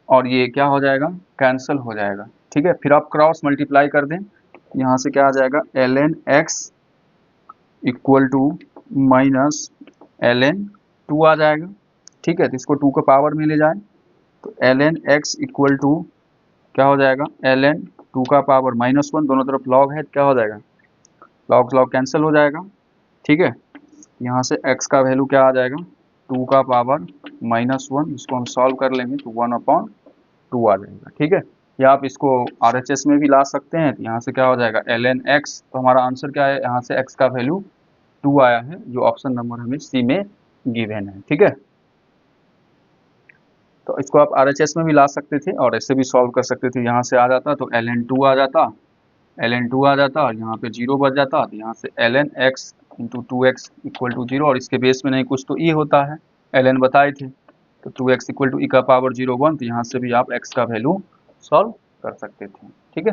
और ये क्या हो जाएगा, कैंसिल हो जाएगा, ठीक है। फिर आप क्रॉस मल्टीप्लाई कर दें, यहाँ से क्या आ जाएगा ln x equal to minus ln 2 आ जाएगा। ठीक है, तो इसको 2 का पावर में ले जाए तो ln x इक्वल टू क्या हो जाएगा ln 2 का पावर -1, दोनों तरफ लॉग है तो क्या हो जाएगा लॉग लॉग कैंसिल हो जाएगा। ठीक है, यहाँ से x का वैल्यू क्या आ जाएगा 2 का पावर -1, इसको हम सॉल्व कर लेंगे तो 1/2 आ जाएगा। ठीक है, या आप इसको RHS में भी ला सकते हैं, तो यहाँ से क्या हो जाएगा ln x, तो हमारा आंसर क्या है यहाँ से x का वैल्यू 2 आया है, जो ऑप्शन नंबर हमें सी में गिवन है। ठीक है, तो इसको आप RHS में भी ला सकते थे और ऐसे भी सॉल्व कर सकते थे। यहाँ से आ जाता तो ln 2 आ जाता, ln 2 आ जाता और यहाँ पे 0 बच जाता, तो यहाँ से ln x into 2x equal to 0, और इसके बेस में नहीं कुछ तो e होता है, ln बताए थे, तो 2x इक्वल टू e का पावर 0 1, तो यहाँ से भी आप x का वैल्यू सॉल्व कर सकते थे। ठीक है,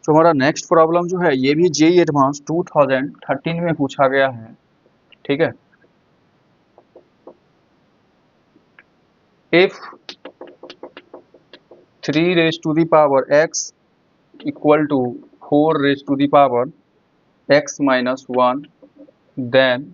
तो हमारा नेक्स्ट प्रॉब्लम जो है ये भी जेईई एडवांस 2013 में पूछा गया है। ठीक है, if 3 raise to the power x equal to 4 raise to the power x minus 1, then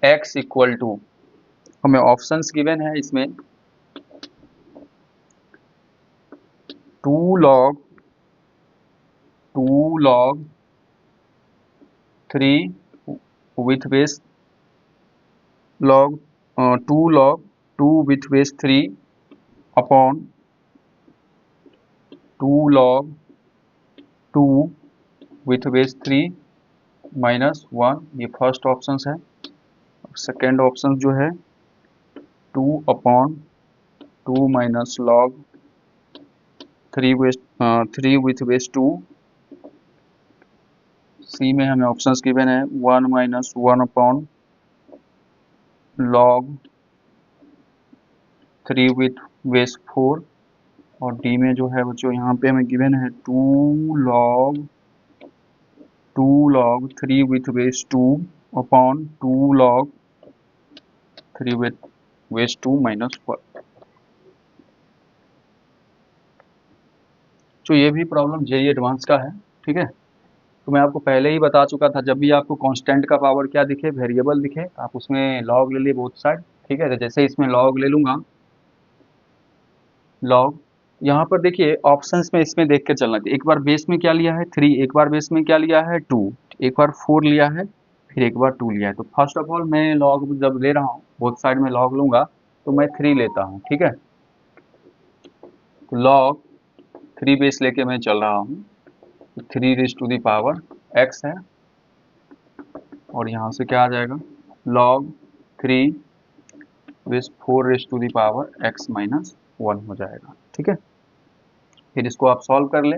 x equal to, हमें ऑप्शंस गिवन है इसमें 2 log 3 with base log 2 log 2 with base 3 upon 2 log 2 with base 3 minus 1, ये first option है। Second option जो है 2 upon 2 minus log 3 with base 2, सी में हमें options given है 1 minus 1 upon log 3 with base 4, और डी में जो है बच्चों यहाँ पे हमें गिवन है 2 log 3 with base 2 upon 2 log 3 with base 2 minus 1। तो ये भी प्रॉब्लम जेईई एडवांस का है। ठीक है, तो मैं आपको पहले ही बता चुका था, जब भी आपको कांस्टेंट का पावर क्या दिखे वेरिएबल दिखे आप उसमें लॉग ले लिए बोथ साइड। ठीक है, तो जैसे इसमें लॉग ले लूंगा, लॉग यहाँ पर देखिए ऑप्शंस में इसमें देख के चलना चाहिए, एक बार बेस में क्या लिया है 3, एक बार बेस में क्या लिया है 2, एक बार 4 लिया है, फिर एक बार 2 लिया है। तो फर्स्ट ऑफ ऑल मैं लॉग जब ले रहा हूँ बोथ साइड में लॉग लूंगा तो मैं 3 लेता हूँ। ठीक है, तो लॉग 3 बेस लेके मैं चल रहा हूँ, 3 raise to the power x है, और यहाँ से क्या आ जाएगा log 3 base 4 raise to the power x minus 1 हो जाएगा। ठीक है, फिर इसको आप सॉल्व कर ले,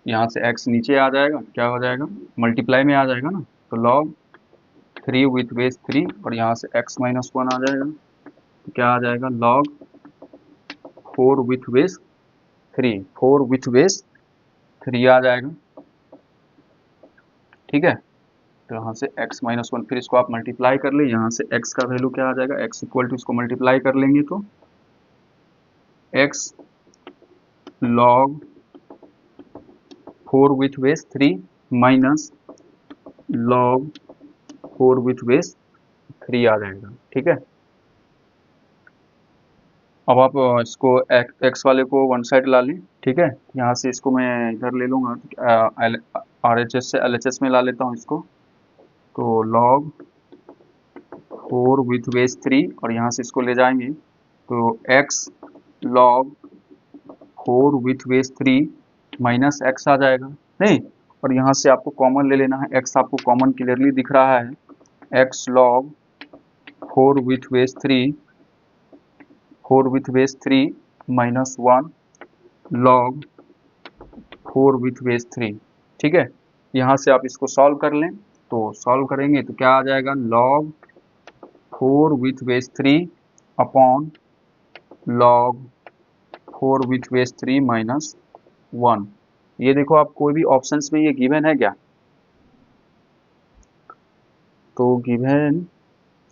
यहाँ से x नीचे आ जाएगा, क्या हो जाएगा मल्टीप्लाई में आ जाएगा ना, तो log 3 विथ बेस 3 और यहाँ से x माइनस 1 आ जाएगा, तो क्या आ जाएगा log 4 with base 3, 4 with base 3 आ जाएगा। ठीक है, तो यहाँ से x माइनस 1, फिर इसको आप मल्टीप्लाई कर ले, यहाँ से x का वैल्यू क्या आ जाएगा x इक्वल टू, इसको मल्टीप्लाई कर लेंगे तो x log 4 with base 3 minus log 4 with base 3 आ जाएगा। ठीक है, अब आप इसको x वाले को वन साइड ला लें। ठीक है, यहाँ से इसको मैं इधर ले लूँगा, RHS से LHS में ला लेता हूँ इसको, तो log 4 विथ बेस 3 और यहाँ से इसको ले जाएंगे तो x log 4 with base 3 minus x आ जाएगा, नहीं, और यहाँ से आपको कॉमन ले लेना है, x आपको कॉमन क्लियरली दिख रहा है, x log 4 with base 3 minus 1 log 4 with base 3। ठीक है, यहाँ से आप इसको सॉल्व कर लें, तो सॉल्व करेंगे तो क्या आ जाएगा, log 4 with base 3 upon log 4 with base 3 minus 1। ये देखो आप कोई भी ऑप्शंस में ये गिवन है क्या, तो गिवन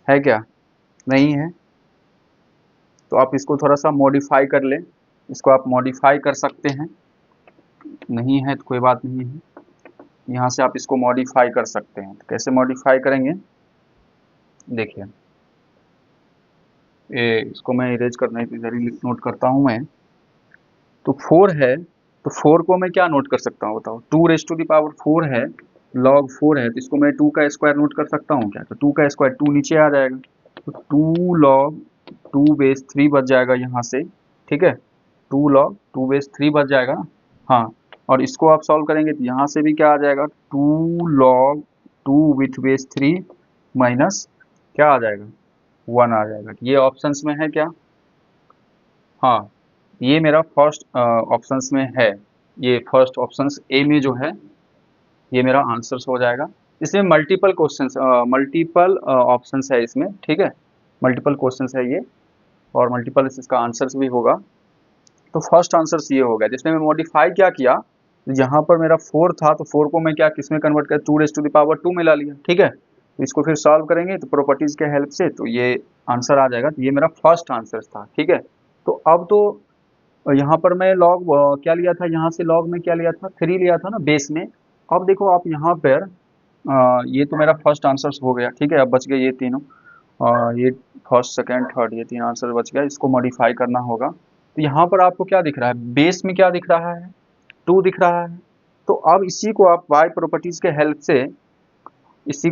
है क्या, नहीं है। तो आप इसको थोड़ा सा मॉडिफाई कर लें, इसको आप मॉडिफाई कर सकते हैं, नहीं है तो कोई बात नहीं है, यहाँ से आप इसको मॉडिफाई कर सकते हैं। तो कैसे मॉडिफाई करेंगे, देखिए ये इसको मैं इरेज करने की जरिए नोट करता हूँ मैं। तो 4 है, तो 4 को मैं क्या नोट कर सकता हूँ बताओ, 2 रेज टू दी पावर 4 है, log 4 है, तो इसको मैं 2 का स्क्वायर नोट कर सकता हूँ क्या, तो 2 का स्क्वायर 2 नीचे आ जाएगा, तो 2 log 2 बेस 3 बच जाएगा यहाँ से, ठीक है, 2 log 2 बेस 3 बच जाएगा ना। हाँ, और इसको आप सॉल्व करेंगे तो यहाँ से भी क्या आ जाएगा, 2 log 2 विथ बेस 3 माइनस क्या आ जाएगा, 1 आ जाएगा। ये ऑप्शंस में है क्या, हाँ ये मेरा फर्स्ट ऑप्शंस में है, ये फर्स्ट ऑप्शंस ए में जो है ये मेरा आंसर्स हो जाएगा। इसमें मल्टीपल क्वेश्चंस, मल्टीपल ऑप्शंस है इसमें, ठीक है, मल्टीपल क्वेश्चंस है ये, और मल्टीपल इसका आंसर्स भी होगा। तो फर्स्ट आंसर्स ये हो गया, जिसमें मैं मॉडिफाई क्या किया, यहाँ पर मेरा 4 था तो 4 को मैं क्या किस में कन्वर्ट कर, 2 रेज टू द पावर 2 में ला लिया, ठीक है। तो इसको फिर सॉल्व करेंगे तो प्रॉपर्टीज के हेल्प से तो ये आंसर आ जाएगा। तो ये मेरा फर्स्ट आंसर था, ठीक है। तो अब तो यहाँ पर मैं लॉग क्या लिया था, यहाँ से लॉग में क्या लिया था, 3 लिया था ना बेस में। अब देखो आप यहाँ पर ये तो मेरा फर्स्ट आंसर हो गया, ठीक है। अब बच गए ये तीनों, ये फर्स्ट सेकंड थर्ड, ये 3 आंसर बच गया, इसको मॉडिफाई करना होगा। तो यहाँ पर आपको क्या दिख रहा है, बेस में क्या दिख रहा है, 2 दिख रहा है। तो अब इसी को आप वाई प्रॉपर्टीज के हेल्प से इसी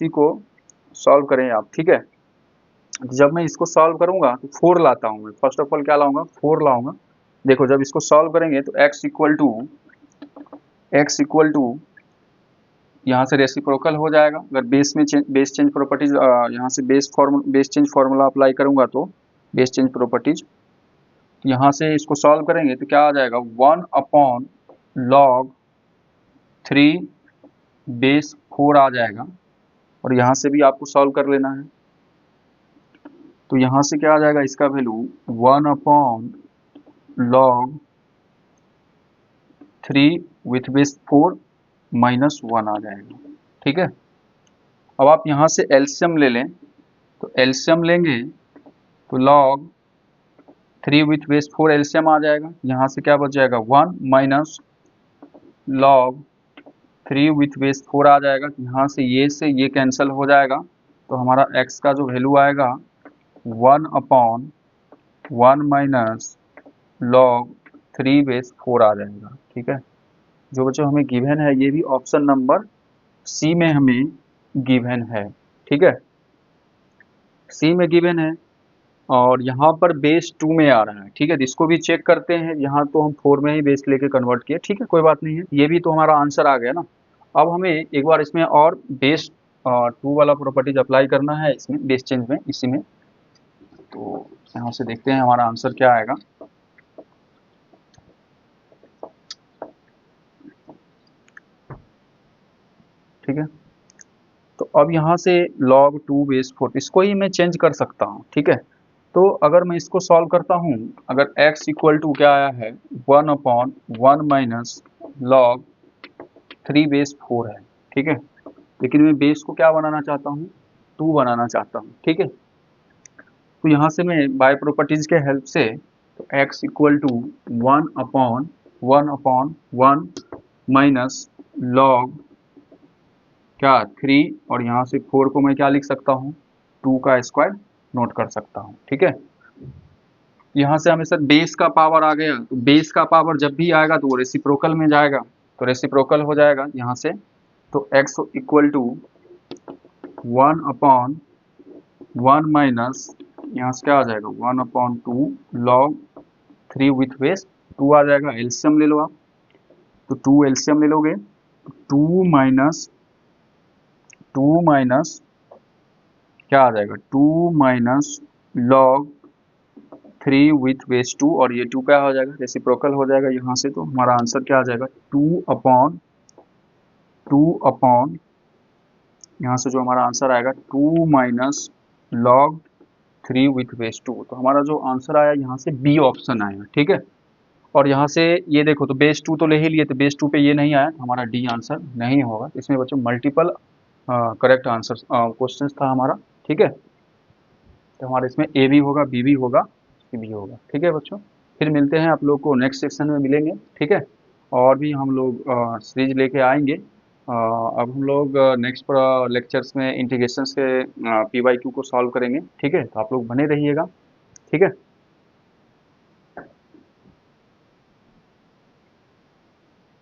को सॉल्व करें आप, ठीक है। जब मैं इसको सॉल्व करूंगा तो 4 लाता हूं मैं, फर्स्ट ऑफ ऑल क्या लाऊंगा, 4 लाऊंगा। देखो जब इसको सॉल्व करेंगे तो x इक्वल टू यहाँ से रेसिप्रोकल हो जाएगा। अगर बेस चेंज प्रॉपर्टीज यहाँ से बेस चेंज फार्मूला अप्लाई करूंगा तो बेस चेंज प्रॉपर्टीज, यहाँ से इसको सॉल्व करेंगे तो क्या आ जाएगा, 1 अपॉन log 3 बेस 4 आ जाएगा। और यहाँ से भी आपको सॉल्व कर लेना है, तो यहाँ से क्या आ जाएगा, इसका value 1 upon log 3 with base 4 minus 1 आ जाएगा, ठीक है। अब आप यहाँ से एलसीएम ले लें, तो एलसीएम लेंगे तो log 3 विथ बेस 4 एलसीएम आ जाएगा। यहाँ से क्या बच जाएगा, 1 माइनस log 3 विथ बेस 4 आ जाएगा। यहाँ से ये कैंसिल हो जाएगा, तो हमारा x का जो वैल्यू आएगा 1 अपॉन 1 माइनस log 3 बेस 4 आ जाएगा, ठीक है। जो बच्चों हमें गिवन है ये भी ऑप्शन नंबर सी में हमें गिवन है, ठीक है, सी में गिवन है। और यहाँ पर बेस 2 में आ रहा है, ठीक है। तो इसको भी चेक करते हैं, यहाँ तो हम 4 में ही बेस लेके कन्वर्ट किए, ठीक है, कोई बात नहीं है, ये भी तो हमारा आंसर आ गया ना। अब हमें एक बार इसमें और बेस 2 वाला प्रॉपर्टीज अप्लाई करना है इसमें, बेस चेंज में, इसी में। तो यहाँ से देखते हैं हमारा आंसर क्या आएगा। ठीक है, तो अब यहाँ से log 2 बेस 4 इसको ही मैं चेंज कर सकता हूँ, ठीक है। तो अगर मैं इसको सॉल्व करता हूँ, अगर x इक्वल टू क्या आया है, 1 अपॉन 1 माइनस log 3 बेस 4 है, ठीक है। लेकिन मैं बेस को क्या बनाना चाहता हूँ, 2 बनाना चाहता हूँ, ठीक है। तो यहाँ से मैं बाय प्रॉपर्टीज के हेल्प से तो x equal to 1 minus log क्या 3, और यहाँ से 4 को मैं क्या लिख सकता हूँ, 2 का स्क्वायर नोट कर सकता हूँ, ठीक है। यहाँ से हमें सर बेस का पावर आ गया, तो बेस का पावर जब भी आएगा तो वो रेसिप्रोकल में जाएगा, तो रेसिप्रोकल हो जाएगा यहाँ से। तो x equal to 1 upon 1 minus यहाँ से क्या आ जाएगा, 1 अपॉन 2 log 3 विथ बेस 2 आ जाएगा। एलसीएम ले लो आप, तो 2 एलसीएम ले लोगे, 2 माइनस क्या आ जाएगा, 2 माइनस log 3 विथ बेस 2, और ये 2 क्या हो जाएगा, रेसिप्रोकल हो जाएगा यहाँ से। तो हमारा आंसर क्या आ जाएगा, 2 अपॉन यहाँ से जो हमारा आंसर आएगा 2 माइनस लॉग 3 विथ बेस 2, तो हमारा जो आंसर आया यहाँ से बी ऑप्शन आया, ठीक है। और यहाँ से ये देखो तो बेस 2 तो ले ही लिए, तो बेस 2 पे ये नहीं आया, तो हमारा डी आंसर नहीं होगा। इसमें बच्चों मल्टीपल करेक्ट आंसर क्वेश्चन था हमारा, ठीक है। तो हमारे इसमें ए भी होगा, बी भी होगा, सी भी होगा, ठीक है बच्चों। फिर मिलते हैं आप लोग को नेक्स्ट सेक्शन में मिलेंगे, ठीक है। और भी हम लोग सीरीज लेके आएंगे। अब हम लोग नेक्स्ट लेक्चर्स में इंटीग्रेशन से पी वाई क्यू को सॉल्व करेंगे, ठीक है। तो आप लोग बने रहिएगा, ठीक है।